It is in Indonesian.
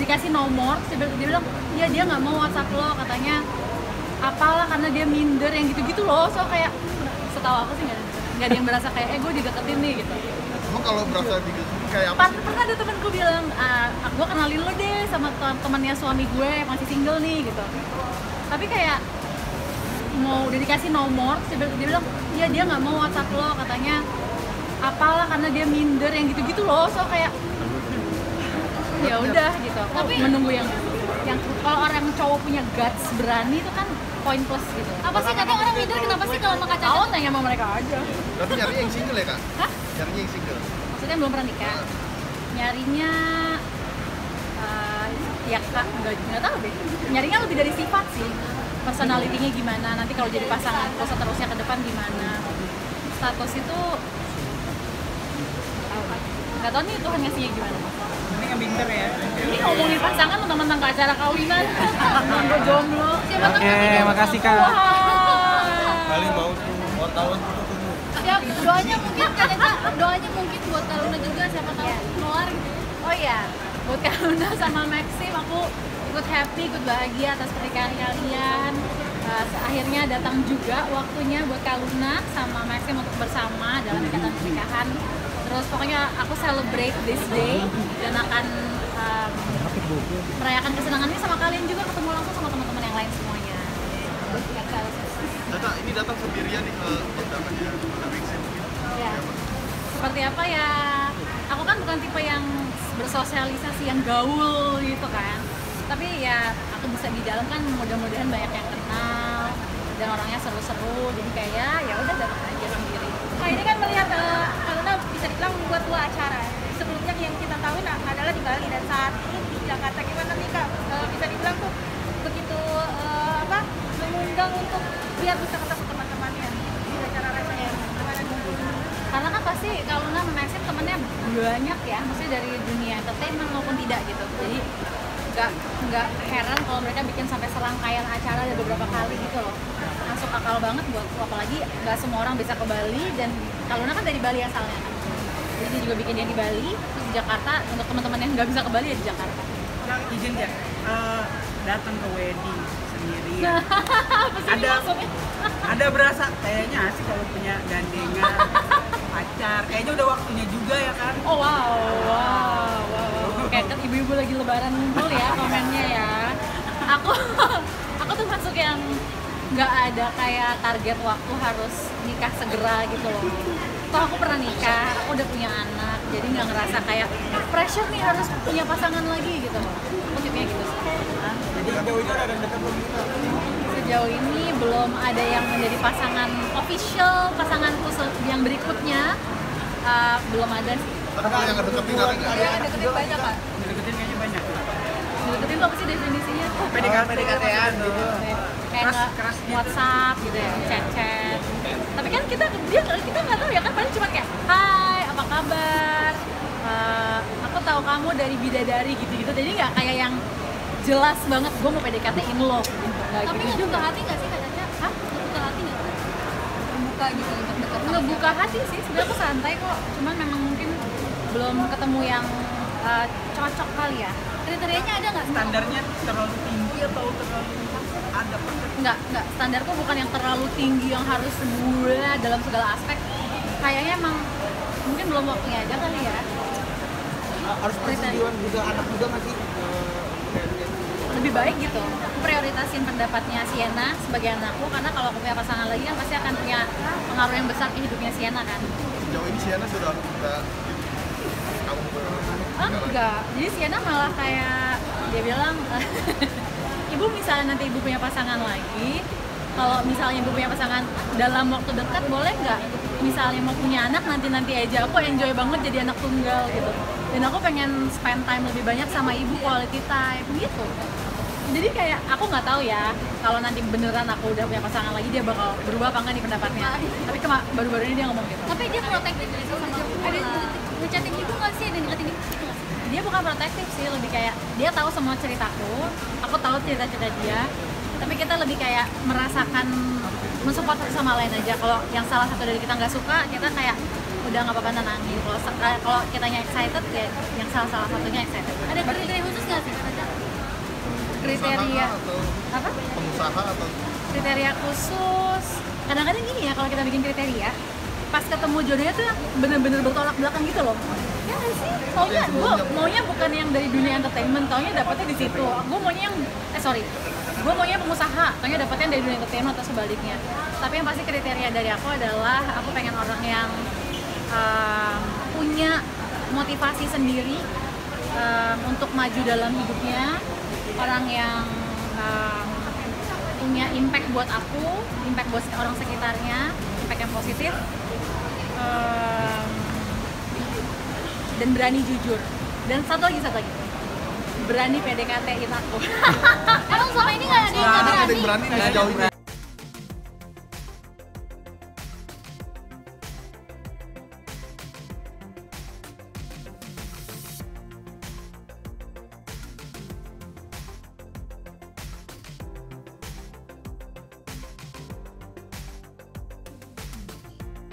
dikasih nomor, dia bilang iya dia nggak mau WhatsApp lo, katanya apalah karena dia minder yang gitu-gitu loh. So kayak setahu aku sih nggak ada yang berasa kayak gue dideketin nih gitu. Emang kalau berasa dideketin kayak apa sih? Pernah ada temanku bilang, gue kenalin lo deh sama temannya suami gue masih single nih gitu. Tapi kayak mau udah dikasih nomor, dia bilang iya dia nggak mau WhatsApp lo, katanya apalah karena dia minder yang gitu-gitu loh. So kayak ya udah gitu. Tapi menunggu yang kalau orang cowok punya guts berani itu kan poin plus gitu. Apa sih katanya orang minder kenapa sih kalau sama Kak Tahu tanya sama mereka aja. Tapi nyarinya yang single ya kak? Hah? Nyarinya yang single? Maksudnya belum pernah nikah? Nyarinya ya kak nggak tahu deh. Nyarinya lebih dari sifat sih. Personality-nya gimana? Nanti kalau jadi pasangan terus seterusnya ke depan gimana? Status itu nggak tahu nih Tuhan ngasihnya gimana. Ini yang pinter ya. Ini ngomongin pasangan mentang-mentang ke acara kawinan. Gue jomblo. Oke, makasih Kak. Kali mau tahun Siap, doanya mungkin Kak Caca, doanya mungkin buat Kak Luna juga, siapa tahu keluar gitu. Oh iya, buat Kak Luna sama Maxim aku ikut happy, ikut bahagia atas pernikahan kalian. Akhirnya datang juga waktunya buat Kak Luna sama Maxim untuk bersama dalam ikatan pernikahan. Terus pokoknya aku celebrate this day dan akan merayakan kesenangan ini sama kalian juga, ketemu langsung sama teman-teman yang lain semuanya. Caca, ini datang sendirian nih ke undangan ya, ada Maxim mungkin. Ya. Seperti apa ya? Aku kan bukan tipe yang bersosialisasi yang gaul gitu kan. Tapi ya aku bisa di dalam kan mudah-mudahan banyak yang kenal dan orangnya seru-seru. Jadi kayak ya udah datang aja sendiri. Nah ini kan melihat Kak Luna bisa dibilang membuat 2 acara. Sebelumnya yang kita tahu adalah di Bali dan saat ini di Jakarta. Gimana nih Kak? Bisa dibilang tuh begitu mengundang untuk biar bisa ketemu teman-temannya di acara rasanya. Gimana nih? Karena kan pasti kalau Luna sama Maxim temennya banyak ya, maksudnya dari dunia entertainment maupun tidak gitu. Jadi nggak heran kalau mereka bikin sampai serangkaian acara ada beberapa kali gitu loh. Masuk akal banget buat apalagi nggak semua orang bisa ke Bali dan kalau Luna kan dari Bali asalnya kan. Jadi dia juga bikin dia di Bali, terus di Jakarta untuk teman-teman yang nggak bisa ke Bali ya di Jakarta. Yang izin ya, datang ke wedding sendiri. Ada berasa kayaknya asik kalau punya gandengan pacar. Kayaknya udah waktunya juga ya kan? Oh wow. Kayak kan ibu-ibu lagi lebaran ngumpul ya komennya ya. Aku tuh masuk yang nggak ada kayak target waktu harus nikah segera gitu loh. Toh aku pernah nikah, aku udah punya anak, jadi nggak ngerasa kayak pressure nih harus punya pasangan lagi gitu. Aku tipenya gitu sih. Jadi sejauh ini udah ada deket belum? Sejauh ini belum ada yang menjadi pasangan official, pasanganku yang berikutnya belum ada sih. Tapi kalau yang deketin ada nggak? Yang deketin banyak Kak. Deketin kayaknya banyak. Deketin tuh apa sih definisinya? PDKT-an gitu. Kayak Keras gitu. WhatsApp gitu ya, chat. Tapi kan kita nggak tahu ya kan, paling cuma kayak hai apa kabar, aku tahu kamu dari bidadari gitu-gitu, jadi nggak kayak yang jelas banget gue mau PDKT-in lo. Tapi Gitu ngebuka juga. hati nggak sih Kak Caca? Hah? Ngebuka hati nggak? Terbuka gitu untuk dekat sama Ngebuka hati sih, sebenarnya aku santai kok, cuman memang mungkin belum ketemu yang cocok kali ya. kriterianya ada nggak? Standarnya terlalu tinggi atau terlalu ada Enggak, standarku bukan yang terlalu tinggi yang harus gue dalam segala aspek. Kayaknya emang mungkin belum waktunya aja kali ya. Harus persetujuan juga anak juga masih Lebih baik gitu. Aku prioritasin pendapatnya Sienna sebagai anakku karena kalau aku punya pasangan lagi kan pasti akan punya pengaruh yang besar ke hidupnya Sienna kan. Sejauh ini Sienna sudah kamu Enggak. Jadi Sienna malah kayak dia bilang ibu misalnya nanti ibu punya pasangan lagi, kalau misalnya ibu punya pasangan dalam waktu dekat boleh nggak misalnya mau punya anak nanti aja, aku enjoy banget jadi anak tunggal gitu dan aku pengen spend time lebih banyak sama ibu, quality time gitu. Jadi kayak aku nggak tahu ya kalau nanti beneran aku udah punya pasangan lagi dia bakal berubah apa enggak nih pendapatnya, tapi baru-baru ini dia ngomong gitu. Tapi dia protektif nggak sih sama ada ngechatin ibu nggak sih, ada ngechatin ibu gitu nggak sih? Dia bukan protektif sih, lebih kayak dia tahu semua ceritaku, aku tahu cerita-cerita dia, tapi kita lebih kayak merasakan mensupport satu sama lain aja. Kalau yang salah satu dari kita nggak suka, kita kayak udah nggak apa-apa nenangin. Kalau kitanya excited ya yang salah satunya excited. Ada kriteria khusus nggak sih Kak Caca? kriteria atau apa? pengusaha atau Kriteria khusus. Kadang-kadang gini ya kalau kita bikin kriteria, pas ketemu jodohnya tuh yang bener-bener bertolak belakang gitu loh. Ya nggak sih? Taunya gue maunya bukan yang dari dunia entertainment, taunya dapetnya di situ. Gue maunya yang gue maunya pengusaha, taunya dapetnya dari dunia entertainment atau sebaliknya. Tapi yang pasti kriteria dari aku adalah aku pengen orang yang punya motivasi sendiri untuk maju dalam hidupnya, orang yang punya impact buat aku, impact buat orang sekitarnya, impact yang positif, dan berani jujur. Dan satu lagi, berani PDKT-in aku. Emang selama ini nggak ada yang nggak ada berani? yang berani nih sejauh ini?